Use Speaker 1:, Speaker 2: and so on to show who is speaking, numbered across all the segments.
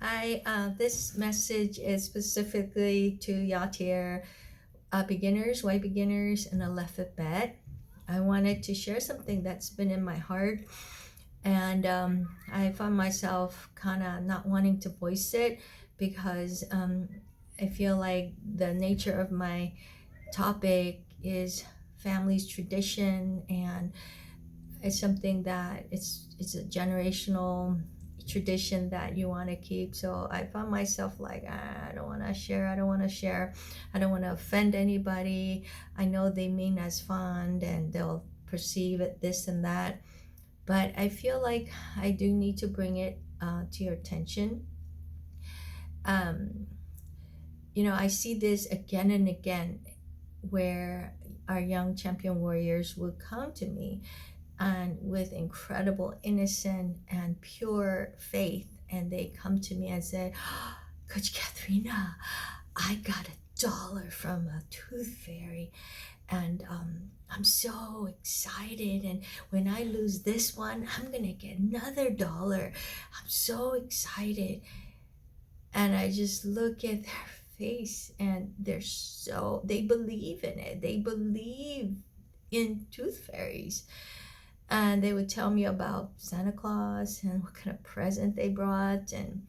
Speaker 1: Hi, this message is specifically to Yatir beginners, white beginners, and alphabet. I wanted to share something that's been in my heart, and I found myself kind of not wanting to voice it because I feel like the nature of my topic is family's tradition, and it's something that it's a generational tradition that you want to keep. So I found myself like, I don't want to share, I don't want to share, I don't want to offend anybody. I know they mean as fun and they'll perceive it this and that, but I feel like I do need to bring it to your attention. um, I see this again and again where our young champion warriors will come to me and with incredible innocent and pure faith, and they come to me and say, Coach Katharina, I got $1 from a tooth fairy, and I'm so excited, and when I lose this one I'm gonna get another $1. I'm so excited. And I just look at their face, and they believe in it, they believe in tooth fairies. And they would tell me about Santa Claus and what kind of present they brought. And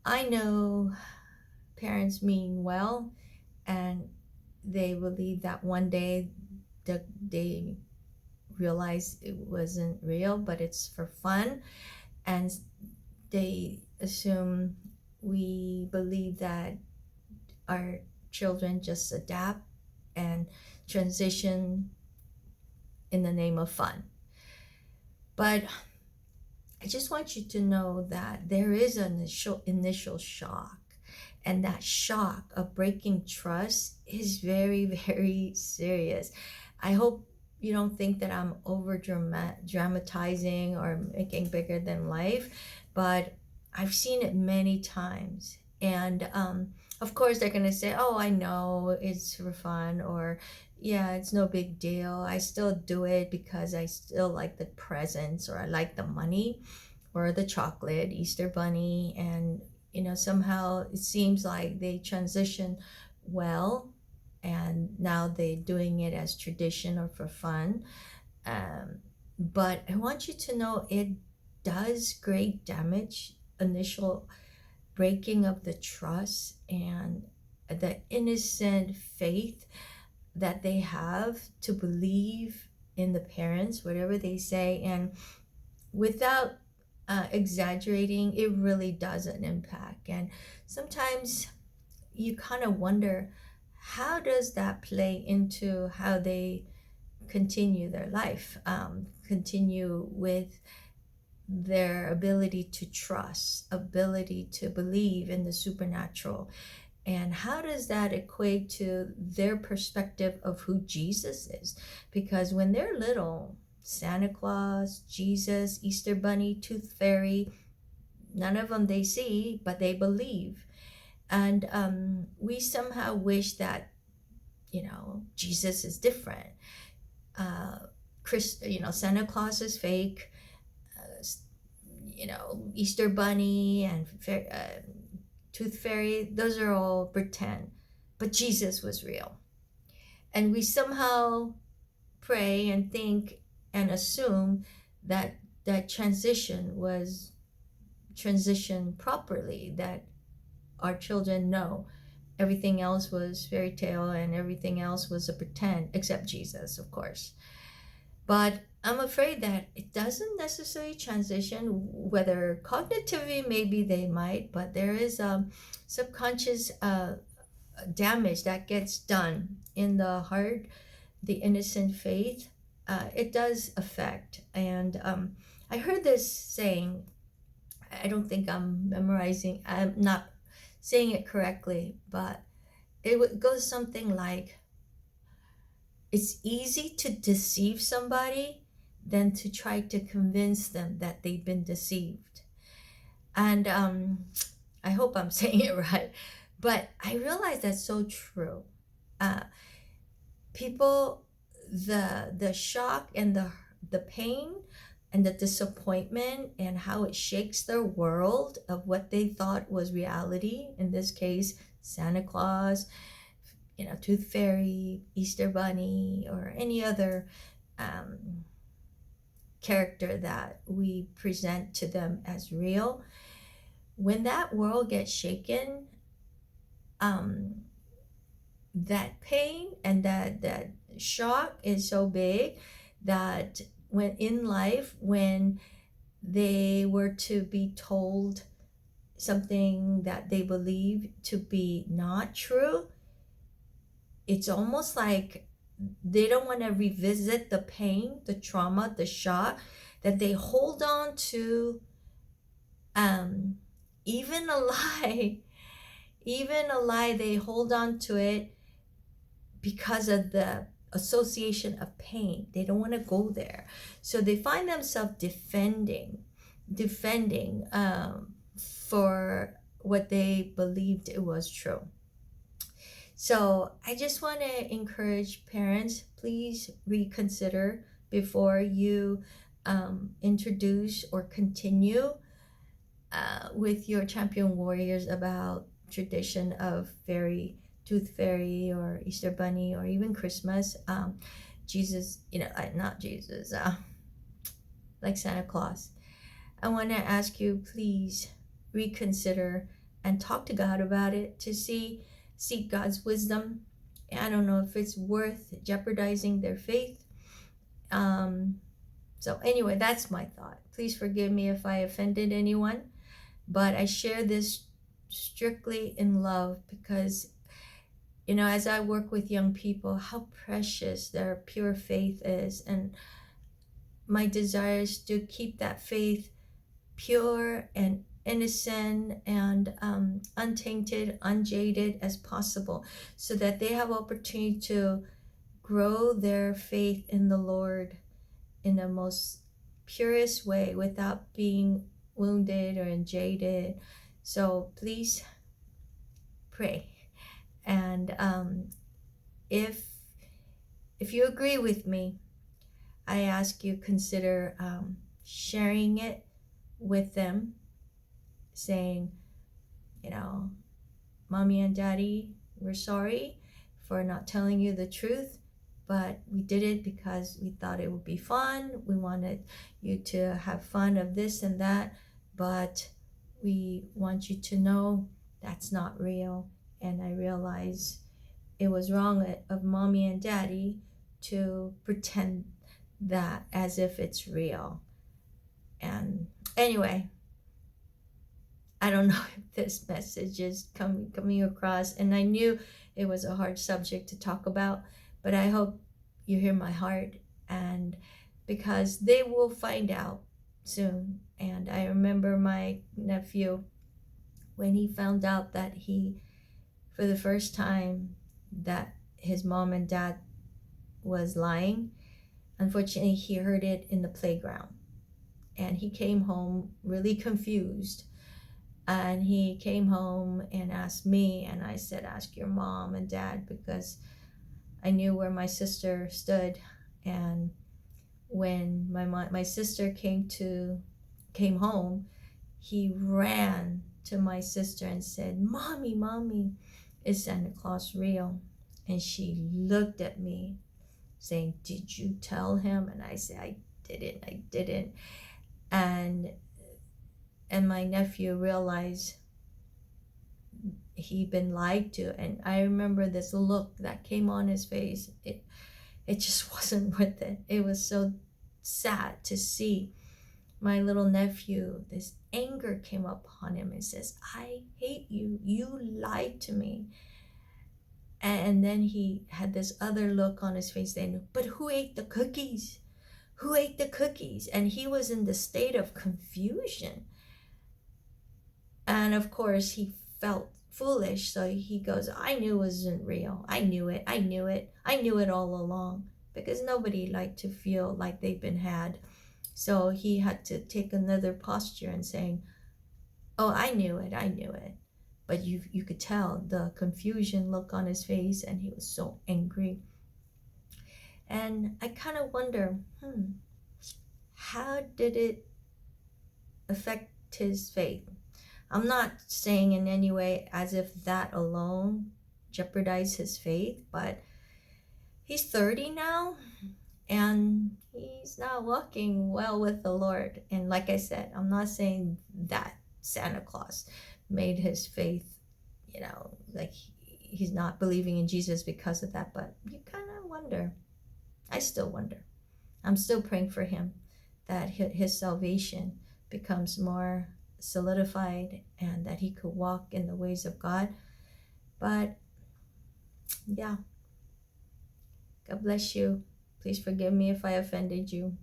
Speaker 1: I know parents mean well, and they believe that one day they realize it wasn't real, but it's for fun. And they assume we believe that our children just adapt and transition in the name of fun. But I just want you to know that there is an initial shock, and that shock of breaking trust is very, very serious. I hope you don't think that I'm over dramatizing or making bigger than life, but I've seen it many times. And of course, they're going to say, oh, I know it's for fun, or yeah, it's no big deal. I still do it because I still like the presents, or I like the money, or the chocolate, Easter Bunny. And, somehow it seems like they transition well, and now they're doing it as tradition or for fun. But I want you to know it does great damage, initial breaking of the trust and the innocent faith that they have to believe in the parents, whatever they say. And without exaggerating, it really does an impact. And sometimes you kind of wonder, how does that play into how they continue their life, continue with their ability to trust, ability to believe in the supernatural? And how does that equate to their perspective of who Jesus is? Because when they're little, Santa Claus, Jesus, Easter Bunny, Tooth Fairy, none of them they see, but they believe. And we somehow wish that, Jesus is different. Santa Claus is fake. Easter Bunny and Tooth Fairy, those are all pretend. But Jesus was real. And we somehow pray and think and assume that that transition was transitioned properly, that our children know everything else was fairy tale and everything else was a pretend, except Jesus, of course. But I'm afraid that it doesn't necessarily transition, whether cognitively maybe they might, but there is a subconscious damage that gets done in the heart, the innocent faith. It does affect. And I heard this saying, I don't think I'm not saying it correctly, but it goes something like, it's easy to deceive somebody than to try to convince them that they've been deceived. And I hope I'm saying it right, but I realize that's so true. Uh, People, the shock and the pain and the disappointment and how it shakes their world of what they thought was reality. In this case, Santa Claus, Tooth Fairy, Easter Bunny, or any other character that we present to them as real. When that world gets shaken, that pain and that shock is so big that when they were to be told something that they believe to be not true, it's almost like they don't want to revisit the pain, the trauma, the shock, that they hold on to even a lie. Even a lie, they hold on to it because of the association of pain. They don't want to go there. So they find themselves defending for what they believed it was true. So I just want to encourage parents, please reconsider before you introduce or continue with your champion warriors about tradition of Tooth Fairy or Easter Bunny or even Christmas. Jesus, not Jesus, like Santa Claus. I want to ask you, please reconsider and talk to God about it to seek God's wisdom. I don't know if it's worth jeopardizing their faith. So anyway, that's my thought. Please forgive me if I offended anyone, but I share this strictly in love because, as I work with young people, how precious their pure faith is. And my desire is to keep that faith pure and innocent and untainted, unjaded as possible, so that they have opportunity to grow their faith in the Lord in the most purest way without being wounded or jaded. So please pray. And if you agree with me, I ask you consider sharing it with them, saying, Mommy and Daddy, we're sorry for not telling you the truth, but we did it because we thought it would be fun. We wanted you to have fun of this and that, but we want you to know that's not real. And I realize it was wrong of Mommy and Daddy to pretend that as if it's real. And anyway, I don't know if this message is coming across, and I knew it was a hard subject to talk about, but I hope you hear my heart, and because they will find out soon. And I remember my nephew, when he found out that for the first time, that his mom and dad was lying. Unfortunately, he heard it in the playground, and he came home really confused. And he came home and asked me, and I said, ask your mom and dad, because I knew where my sister stood. And when my sister came home, he ran to my sister and said, Mommy, is Santa Claus real? And she looked at me saying, did you tell him? And I said, I didn't. And my nephew realized he'd been lied to. And I remember this look that came on his face. It just wasn't worth it. It was so sad to see my little nephew. This anger came upon him and says, I hate you. You lied to me. And then he had this other look on his face saying, but who ate the cookies? Who ate the cookies? And he was in the state of confusion. And of course, he felt foolish. So he goes, I knew it wasn't real. I knew it. I knew it all along, because nobody liked to feel like they've been had. So he had to take another posture and saying, oh, I knew it. But you could tell the confusion look on his face, and he was so angry. And I kind of wonder, how did it affect his faith? I'm not saying in any way as if that alone jeopardized his faith, but he's 30 now and he's not walking well with the Lord. And like I said, I'm not saying that Santa Claus made his faith, like he's not believing in Jesus because of that, but you kind of wonder. I still wonder. I'm still praying for him that his salvation becomes more solidified and that he could walk in the ways of God. But yeah, God bless you. Please forgive me if I offended you.